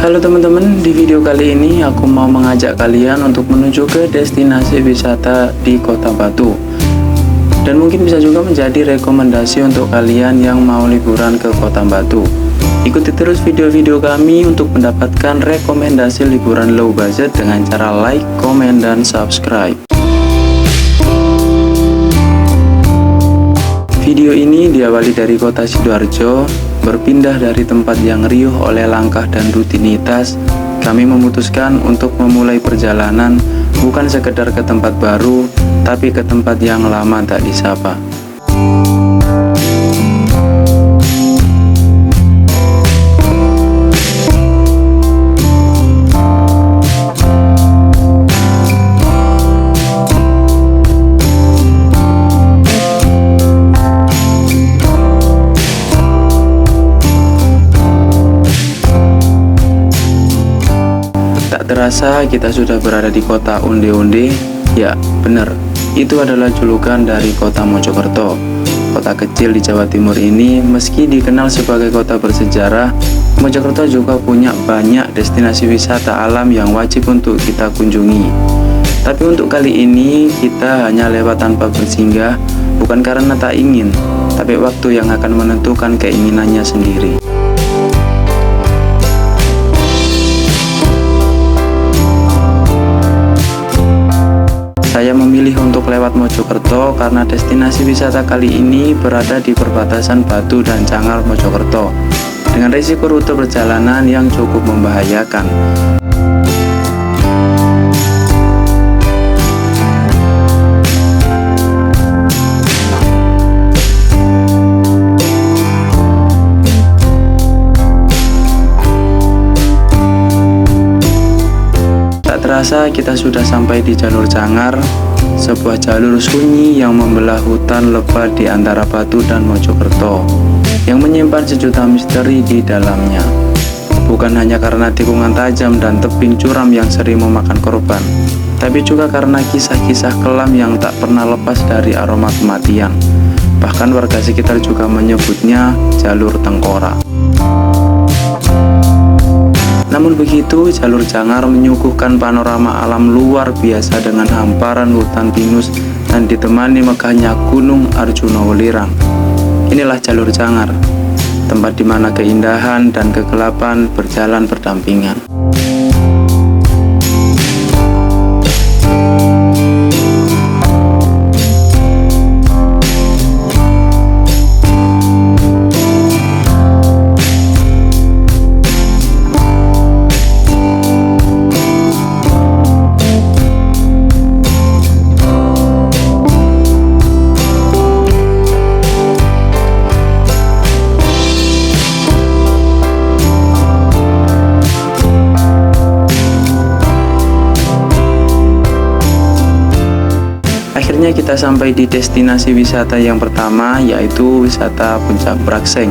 Halo teman-teman, di video kali ini aku mau mengajak kalian untuk menuju ke destinasi wisata di Kota Batu. Dan mungkin bisa juga menjadi rekomendasi untuk kalian yang mau liburan ke Kota Batu. Ikuti terus video-video kami untuk mendapatkan rekomendasi liburan low budget dengan cara like, komen, dan subscribe. Video ini diawali dari kota Sidoarjo. Berpindah dari tempat yang riuh oleh langkah dan rutinitas, kami memutuskan untuk memulai perjalanan bukan sekedar ke tempat baru, tapi ke tempat yang lama tak disapa. Terasa kita sudah berada di kota Onde-Onde. Ya, benar, itu adalah julukan dari kota Mojokerto. Kota kecil di Jawa Timur ini, meski dikenal sebagai kota bersejarah, Mojokerto juga punya banyak destinasi wisata alam yang wajib untuk kita kunjungi. Tapi untuk kali ini, kita hanya lewat tanpa bersinggah, bukan karena tak ingin, tapi waktu yang akan menentukan keinginannya sendiri. Saya memilih untuk lewat Mojokerto karena destinasi wisata kali ini berada di perbatasan Batu dan Cangar Mojokerto dengan risiko rute perjalanan yang cukup membahayakan. Terasa kita sudah sampai di jalur Cangar, sebuah jalur sunyi yang membelah hutan lebat di antara Batu dan Mojokerto, yang menyimpan sejuta misteri di dalamnya. Bukan hanya karena tikungan tajam dan tebing curam yang sering memakan korban, tapi juga karena kisah-kisah kelam yang tak pernah lepas dari aroma kematian. Bahkan warga sekitar juga menyebutnya jalur tengkorak. Namun begitu, jalur Cangar menyuguhkan panorama alam luar biasa dengan hamparan hutan pinus dan ditemani megahnya Gunung Arjuna Welirang. Inilah jalur Cangar, tempat di mana keindahan dan kegelapan berjalan berdampingan. Akhirnya kita sampai di destinasi wisata yang pertama, yaitu wisata Puncak Brakseng.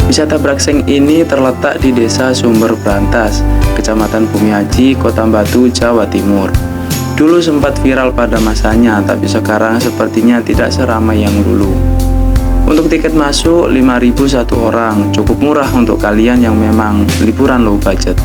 Wisata Brakseng ini terletak di Desa Sumber Brantas, Kecamatan Bumiaji, Kota Batu, Jawa Timur. Dulu sempat viral pada masanya, tapi sekarang sepertinya tidak seramai yang dulu. Untuk tiket masuk 5.000 satu orang, cukup murah untuk kalian yang memang liburan low budget.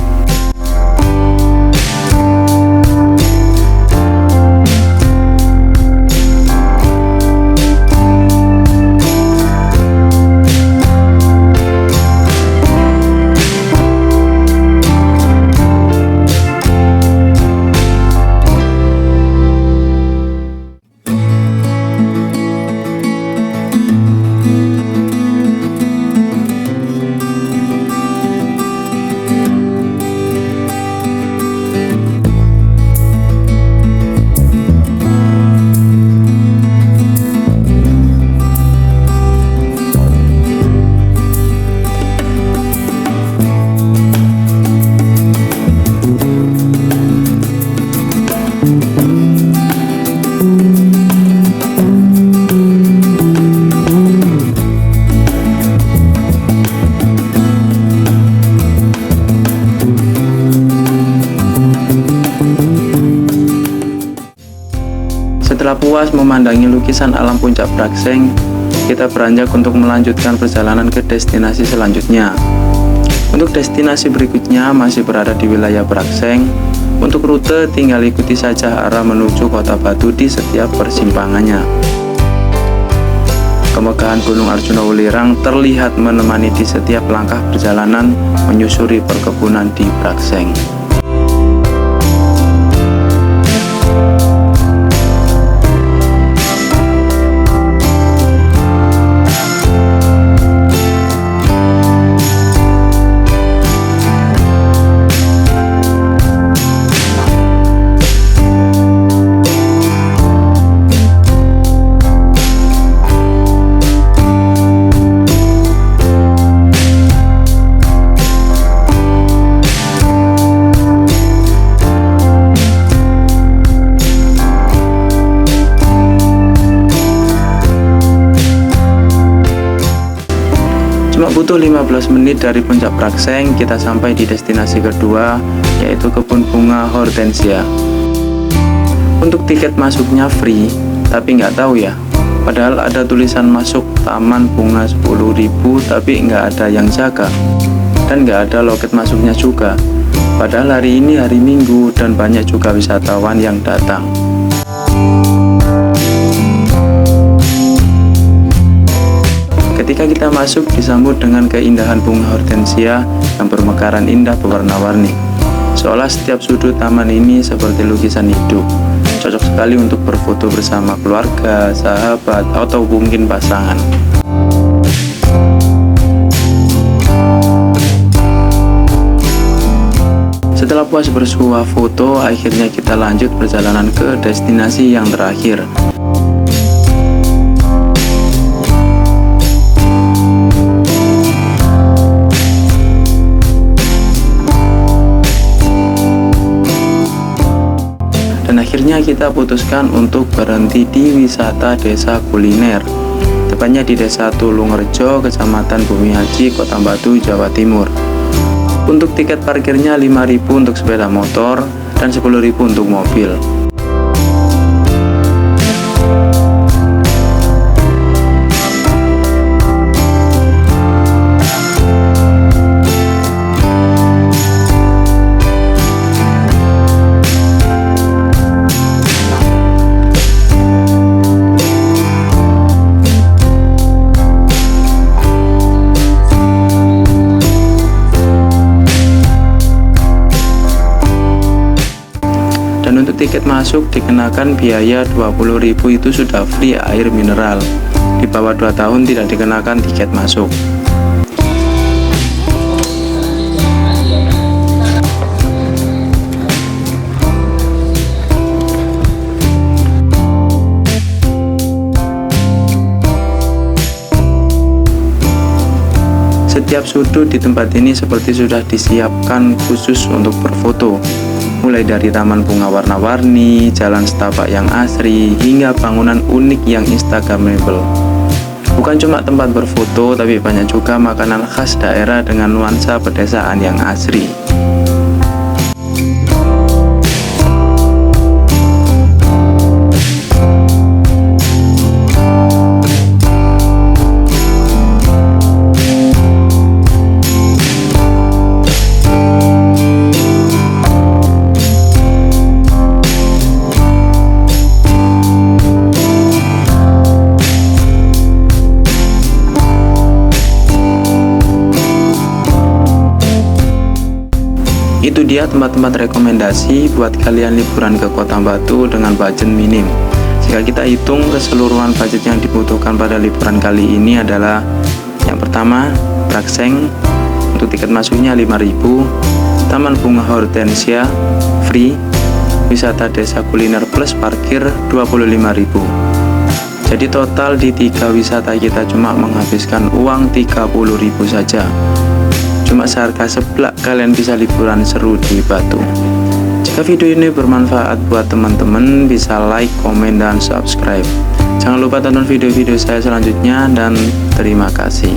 Setelah puas memandangi lukisan alam Puncak Brakseng, kita beranjak untuk melanjutkan perjalanan ke destinasi selanjutnya. Untuk destinasi berikutnya masih berada di wilayah Brakseng. Untuk rute tinggal ikuti saja arah menuju Kota Batu di setiap persimpangannya. Kemegahan Gunung Arjuna Ulirang terlihat menemani di setiap langkah perjalanan menyusuri perkebunan di Brakseng. Cuma butuh 15 menit dari puncak Brakseng, kita sampai di destinasi kedua, yaitu kebun bunga Hortensia. Untuk tiket masuknya free, tapi nggak tahu ya, padahal ada tulisan masuk taman bunga 10.000, tapi nggak ada yang jaga, dan nggak ada loket masuknya juga. Padahal hari ini hari Minggu dan banyak juga wisatawan yang datang. Ketika kita masuk disambut dengan keindahan bunga hortensia yang bermekaran indah berwarna-warni. Seolah setiap sudut taman ini seperti lukisan hidup. Cocok sekali untuk berfoto bersama keluarga, sahabat, atau mungkin pasangan. Setelah puas bersuah foto, akhirnya kita lanjut perjalanan ke destinasi yang terakhir. Dan akhirnya kita putuskan untuk berhenti di wisata desa kuliner, tepatnya di Desa Tulungrejo, Kecamatan Bumi Haji, Kota Batu, Jawa Timur. Untuk tiket parkirnya 5.000 untuk sepeda motor dan 10.000 untuk mobil. Dan untuk tiket masuk dikenakan biaya 20.000, itu sudah free air mineral. Di bawah 2 tahun tidak dikenakan tiket masuk. Setiap sudut di tempat ini seperti sudah disiapkan khusus untuk berfoto. Mulai dari taman bunga warna-warni, jalan setapak yang asri, hingga bangunan unik yang instagramable. Bukan cuma tempat berfoto, tapi banyak juga makanan khas daerah dengan nuansa pedesaan yang asri. Itu dia tempat-tempat rekomendasi buat kalian liburan ke Kota Batu dengan budget minim. Jika kita hitung keseluruhan budget yang dibutuhkan pada liburan kali ini adalah: yang pertama, Brakseng, untuk tiket masuknya 5.000, Taman Bunga Hortensia free, wisata desa kuliner plus parkir 25.000. Jadi total di 3 wisata kita cuma menghabiskan uang 30.000 saja. Cuma seharga seblak kalian bisa liburan seru di Batu. Jika video ini bermanfaat buat teman-teman, bisa like, komen, dan subscribe. Jangan lupa tonton video-video saya selanjutnya, dan terima kasih.